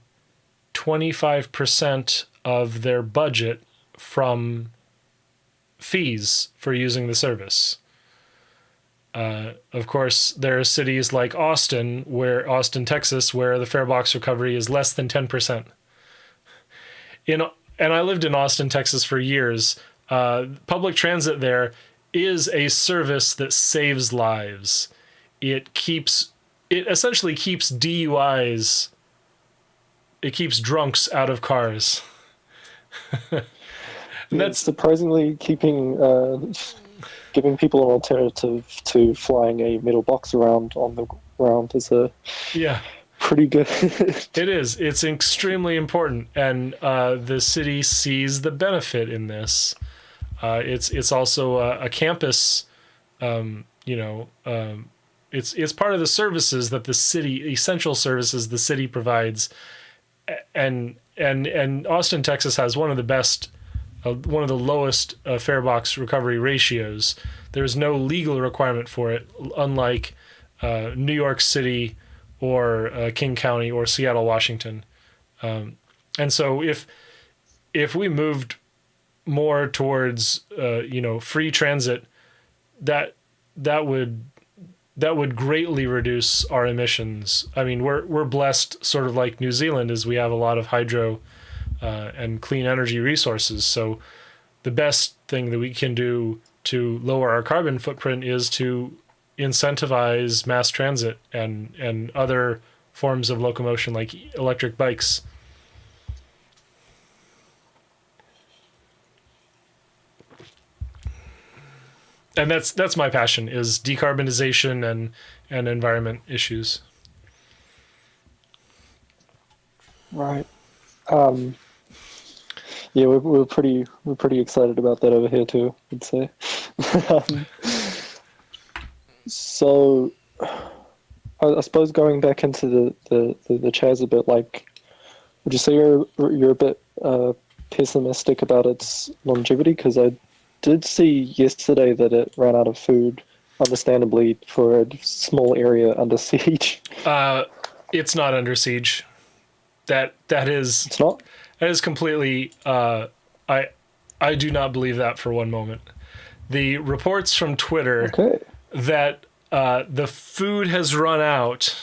25% of their budget from fees for using the service. Of course, there are cities like Austin, Texas, where the farebox recovery is less than 10%. And I lived in Austin, Texas for years. Public transit there is a service that saves lives. It essentially keeps DUIs. It keeps drunks out of cars. And That's surprisingly giving people an alternative to flying a metal box around on the ground is pretty good. It is. It's extremely important, and the city sees the benefit in this. It's also a campus. It's part of the services that the city, essential services the city provides, and Austin, Texas has one of the best. One of the lowest farebox recovery ratios. There's no legal requirement for it, unlike New York City or King County or Seattle, Washington. And so if we moved more towards free transit, that would greatly reduce our emissions. I mean, we're blessed, sort of like New Zealand, as we have a lot of hydro and clean energy resources. So the best thing that we can do to lower our carbon footprint is to incentivize mass transit and other forms of locomotion like electric bikes. And that's my passion, is decarbonization and environment issues. Right. Yeah, we're pretty excited about that over here too, I'd say. So, I suppose going back into the CHAZ a bit, like, would you say you're a bit pessimistic about its longevity? Because I did see yesterday that it ran out of food, understandably, for a small area under siege. It's not under siege. That is. It's not? That is completely. I do not believe that for one moment. The reports from Twitter that the food has run out.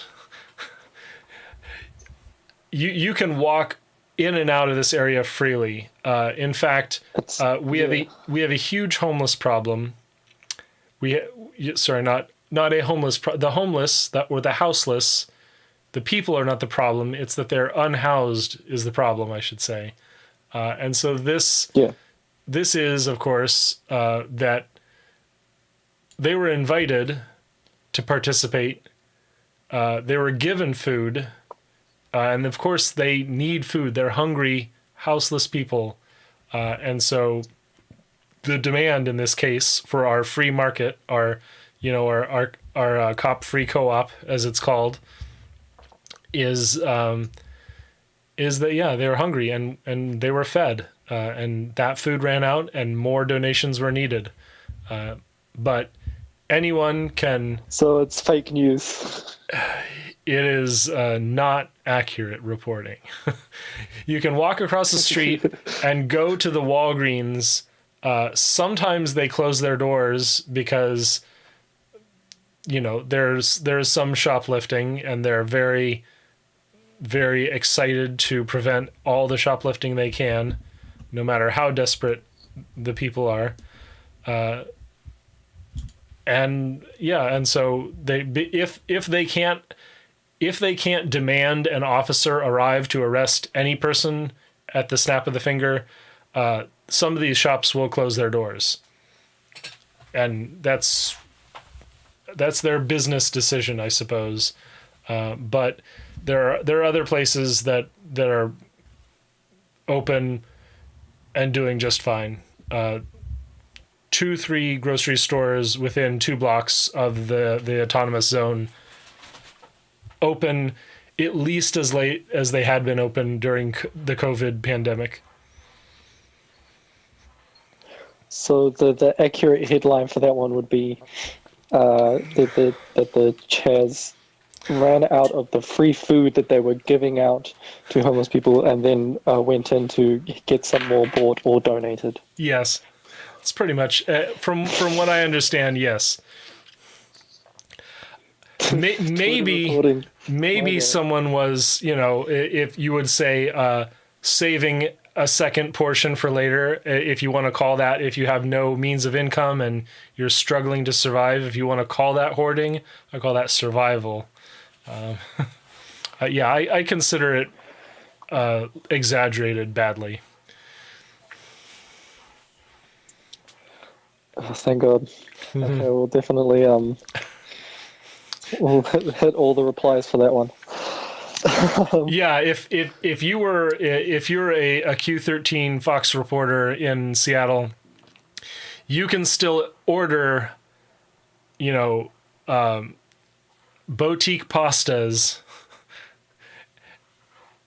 You can walk in and out of this area freely. In fact, we have a huge homeless problem. Not a homeless. The homeless or the houseless, the people are not the problem. It's that they're unhoused is the problem, I should say. And so this is, of course, that they were invited to participate. They were given food. And of course, they need food. They're hungry, houseless people. And so the demand in this case for our free market, our cop-free co-op, as it's called, is that, they were hungry and they were fed. And that food ran out and more donations were needed. But anyone can... So it's fake news. It is not accurate reporting. You can walk across the street and go to the Walgreens. Sometimes they close their doors because, there's some shoplifting, and they're very, very excited to prevent all the shoplifting they can, no matter how desperate the people are. And so if they can't demand an officer arrive to arrest any person at the snap of the finger, some of these shops will close their doors. And that's their business decision, I suppose. But there are other places that are open and doing just fine. 2-3 grocery stores within 2 blocks of the autonomous zone open at least as late as they had been open during the COVID pandemic. So the accurate headline for that one would be that the CHAZ ran out of the free food that they were giving out to homeless people, and then went in to get some more bought or donated. Yes, it's pretty much from what I understand. Yes. Maybe someone was, if you would say, saving a second portion for later, if you want to call that, if you have no means of income and you're struggling to survive, if you want to call that hoarding, I call that survival. I consider it exaggerated badly. Oh, thank God. Okay, we'll definitely we'll hit all the replies for that one. Yeah, if you're a Q13 Fox reporter in Seattle, you can still order, boutique pastas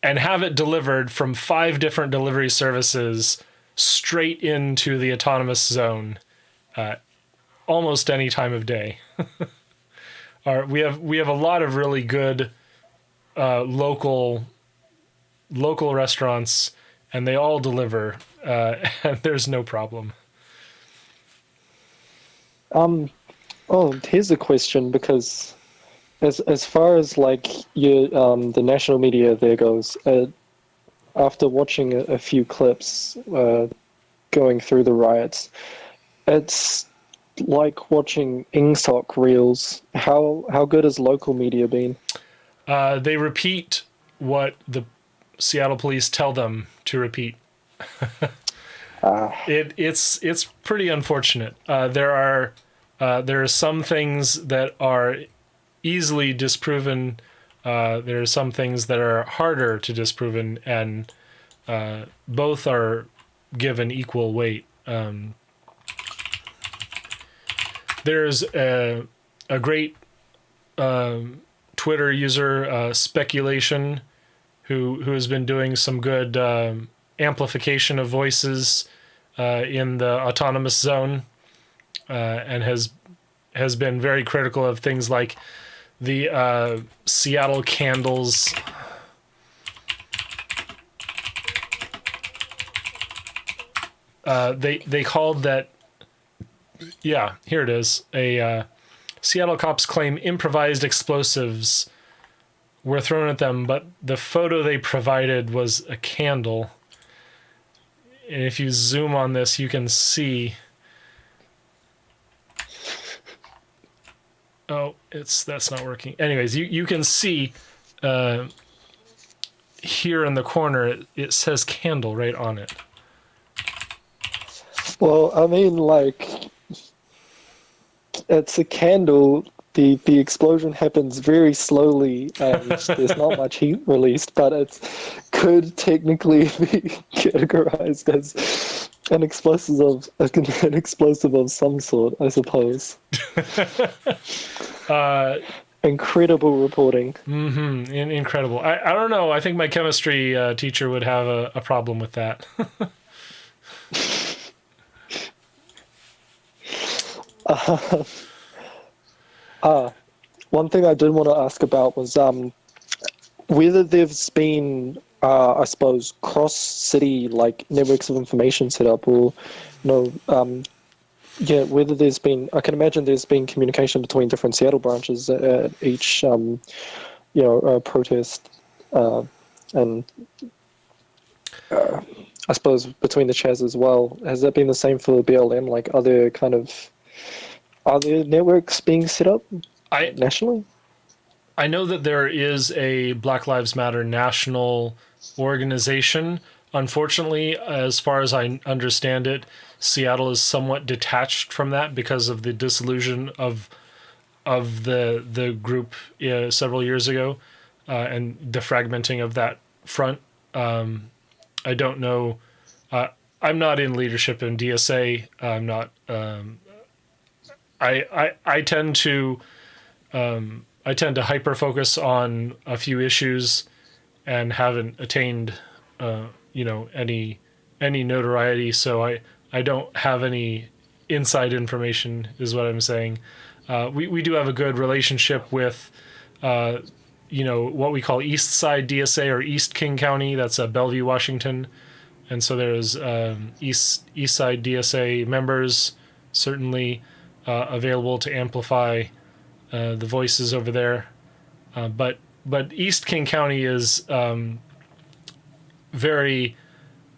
and have it delivered from 5 different delivery services straight into the autonomous zone, almost any time of day. We have a lot of really good local restaurants, and they all deliver, and there's no problem. Here's a question, because as far as like your the national media there goes, after watching a few clips going through the riots, it's like watching ingsoc reels. How good has local media been? They repeat what the Seattle police tell them to repeat. It's pretty unfortunate. There are some things that are easily disproven. There are some things that are harder to disproven, and both are given equal weight. There's a great Twitter user, Speculation, who has been doing some good amplification of voices in the autonomous zone, and has been very critical of things like the Seattle Candles. They called that. Yeah, here it is. Seattle cops claim improvised explosives were thrown at them, but the photo they provided was a candle. And if you zoom on this, you can see. Oh, that's not working. Anyways, you can see here in the corner it says candle right on it. Well, I mean, like, it's a candle. The explosion happens very slowly, and there's not much heat released, but it could technically be categorized as an explosive of some sort, I suppose. Incredible reporting. Incredible. I don't know. I think my chemistry teacher would have a problem with that. One thing I did want to ask about was whether there's been, I suppose, cross-city like networks of information set up, or whether there's been. I can imagine there's been communication between different Seattle branches at each, protest, and I suppose between the CHAZ as well. Has that been the same for BLM? Like, are there networks being set up nationally? I know that there is a Black Lives Matter national organization. Unfortunately, as far as I understand it, Seattle is somewhat detached from that because of the dissolution of the group several years ago, and the fragmenting of that front. I don't know. I'm not in leadership in DSA. I'm not. I tend to hyper focus on a few issues, and haven't attained any notoriety. So I don't have any inside information, is what I'm saying. We do have a good relationship with what we call East Side DSA, or East King County. That's Bellevue, Washington. And so there's East Side DSA members certainly available to amplify the voices over there. But East King County is very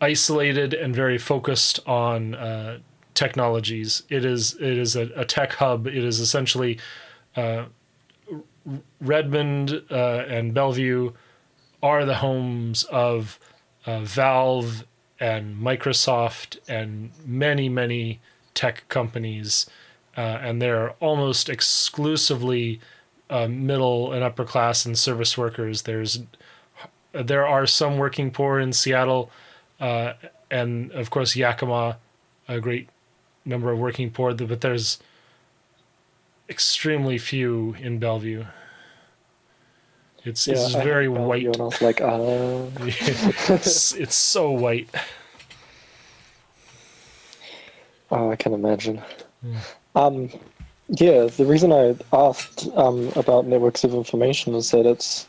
isolated and very focused on technologies. It is a tech hub. It is essentially Redmond and Bellevue are the homes of Valve and Microsoft and many tech companies, and they're almost exclusively middle and upper class and service workers. There are some working poor in Seattle, and of course Yakima, a great number of working poor, but there's extremely few in Bellevue. It's very white. And I was like, it's so white. Oh, I can imagine. The reason I asked about networks of information is that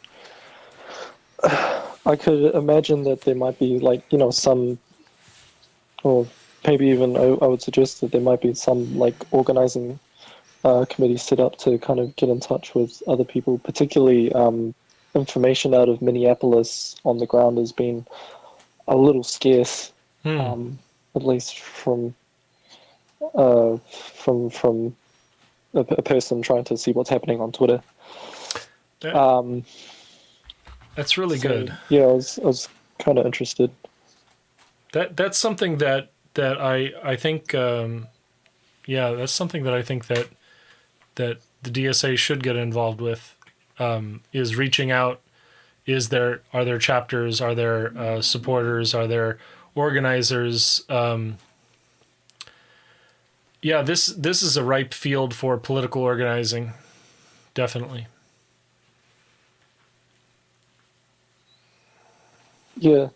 I could imagine that there might be some, or maybe even I would suggest that there might be some organizing committee set up to kind of get in touch with other people, particularly information out of Minneapolis on the ground has been a little scarce, at least from a person trying to see what's happening on Twitter. That's really good. Yeah, I was kind of interested. That's something that I think that's something that I think that the DSA should get involved with, is reaching out. Are there chapters? Are there supporters? Are there organizers? This is a ripe field for political organizing, definitely. Yeah,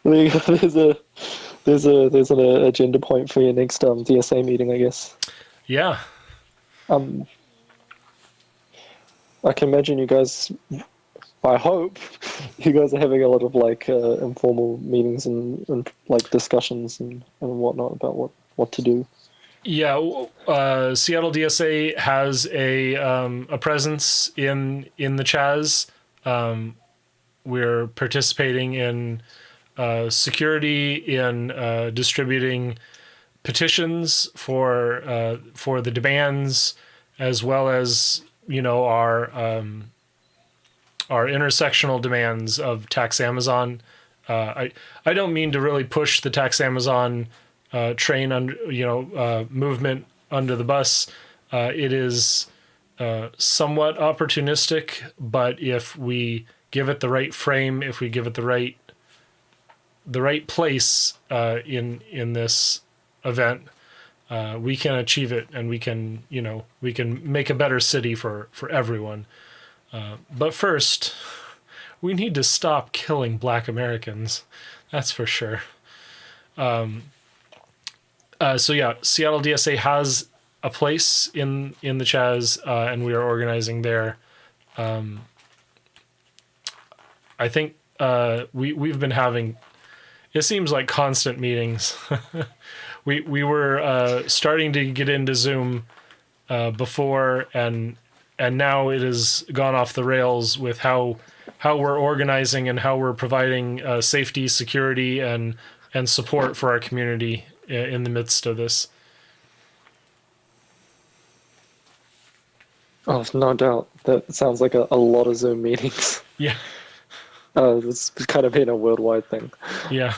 there's an agenda point for your next DSA meeting, I guess. Yeah. I can imagine you guys. I hope you guys are having a lot of informal meetings and discussions and whatnot about what to do. Seattle DSA has a presence in the CHAZ. We're participating in security, in distributing petitions for the demands, as well as our intersectional demands of tax Amazon. I don't mean to really push the tax Amazon train movement under the bus. It is somewhat opportunistic, but if we give it the right frame, if we give it the right place in this event, we can achieve it, and we can make a better city for everyone. But first, we need to stop killing Black Americans. That's for sure. Seattle DSA has a place in the CHAZ, and we are organizing there. I think we've been having, it seems like, constant meetings. we were starting to get into Zoom before, and now it has gone off the rails with how we're organizing and how we're providing safety, security, and support for our community in the midst of this. Oh, no doubt. That sounds like a lot of Zoom meetings. Yeah. It's kind of been a worldwide thing. Yeah.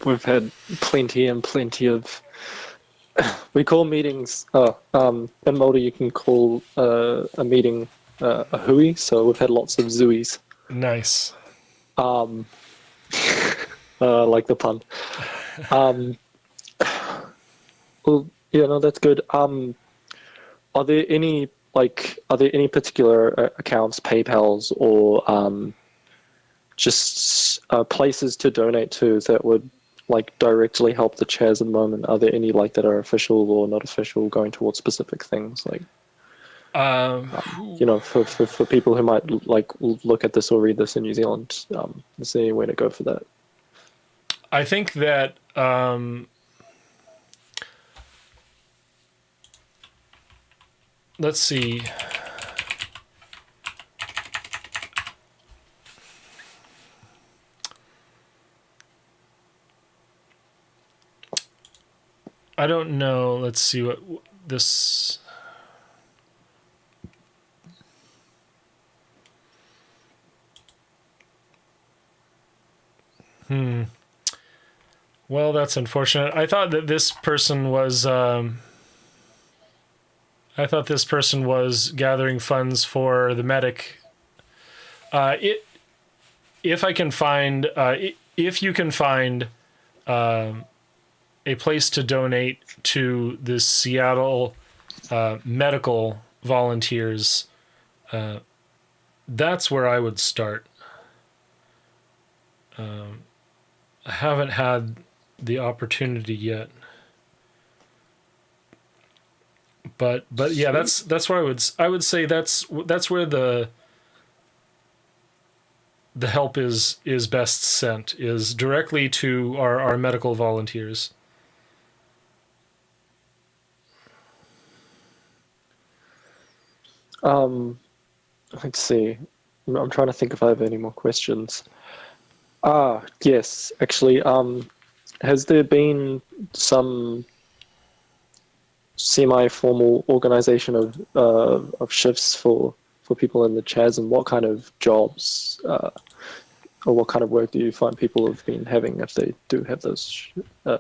We've had plenty of. We call meetings. In Mulder, you can call a meeting a hui. So we've had lots of zooies. Nice. Like the pun. Well, yeah, no, that's good. Are there any particular accounts, PayPal's, or just places to donate to that would directly help the CHAZ at the moment? Are there any that are official or not official, going towards specific things? For people who might look at this or read this in New Zealand, is there any way to go for that? I think that let's see. I don't know. Let's see what this. Well, that's unfortunate. I thought that this person was. I thought this person was gathering funds for the medic. If I can find, if you can find a place to donate to the Seattle medical volunteers, that's where I would start. I haven't had the opportunity yet. But yeah, that's where I would say that's where the help is best sent, is directly to our medical volunteers. Let's see. I'm trying to think if I have any more questions. Yes, actually. Has there been some semi-formal organization of shifts for people in the CHAZ, and what kind of jobs or what kind of work do you find people have been having if they do have those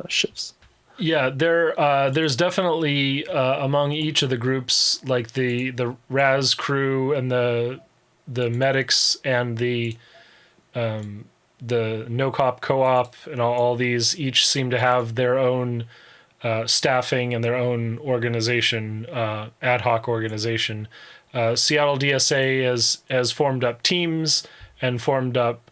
shifts? Yeah, there's definitely among each of the groups, like the RAS crew and the medics and the no cop co-op and all these each seem to have their own staffing and their own organization, ad hoc organization. Seattle DSA has formed up teams and formed up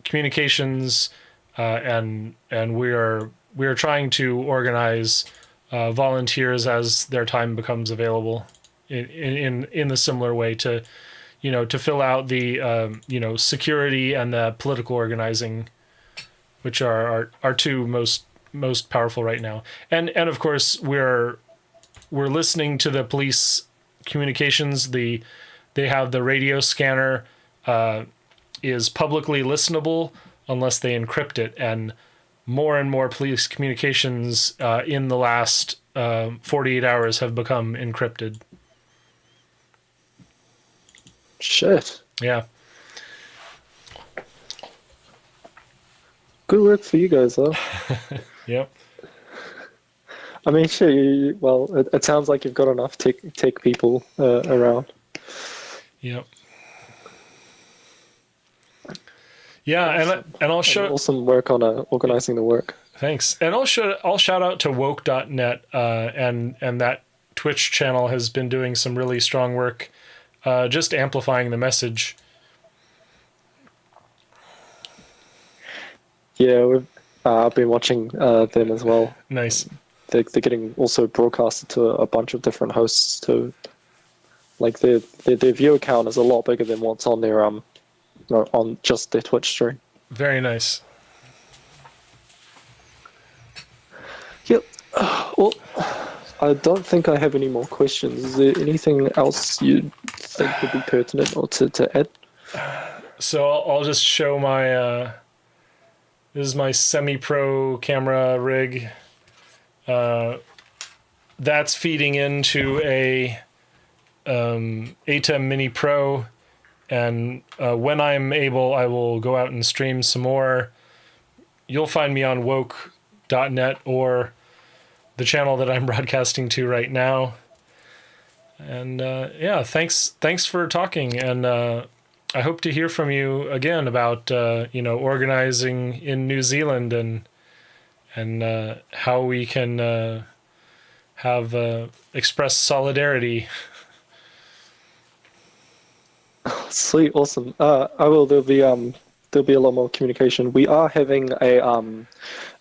communications, and we are trying to organize volunteers as their time becomes available in the similar way to fill out the security and the political organizing, which are our two most most powerful right now. And of course we're listening to the police communications. They have the radio scanner is publicly listenable unless they encrypt it, and more police communications in the last 48 hours have become encrypted. Shit. Yeah. Good work for you guys, though. Yep. I mean, sure. Well, it sounds like you've got enough tech people around. Yep. Yeah, and I'll show Awesome work on organizing the work. Thanks. And I'll shout out to woke.net and that Twitch channel has been doing some really strong work just amplifying the message. Yeah, I've been watching them as well. Nice. They're getting also broadcasted to a bunch of different hosts too. Like their viewer count is a lot bigger than what's on their on just their Twitch stream. Very nice. Yep. Well, I don't think I have any more questions. Is there anything else you think would be pertinent or to add? So I'll just show my this is my semi-pro camera rig. That's feeding into a ATEM Mini Pro, and when I'm able, I will go out and stream some more. You'll find me on woke.net or the channel that I'm broadcasting to right now. And yeah, thanks for talking, and I hope to hear from you again about organizing in New Zealand and how we can have express solidarity. Sweet, awesome. I will. There'll be a lot more communication. We are having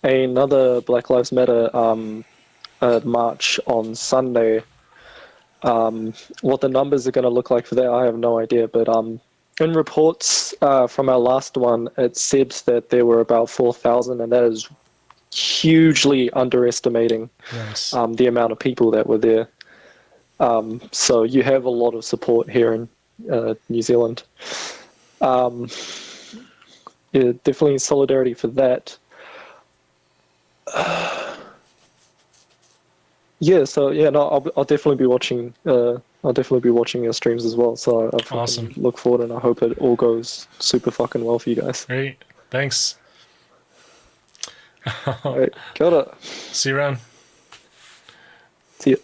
another Black Lives Matter march on Sunday. What the numbers are going to look like for that, I have no idea. But in reports from our last one, it said that there were about 4,000, and that is hugely underestimating the amount of people that were there. So you have a lot of support here in New Zealand. Yeah, definitely solidarity for that. Yeah, so yeah, no, I'll definitely be watching. I'll definitely be watching your streams as well. So I fucking Awesome. look forward, and I hope it all goes super fucking well for you guys. Great. Thanks. All right, got it. See you around. See ya.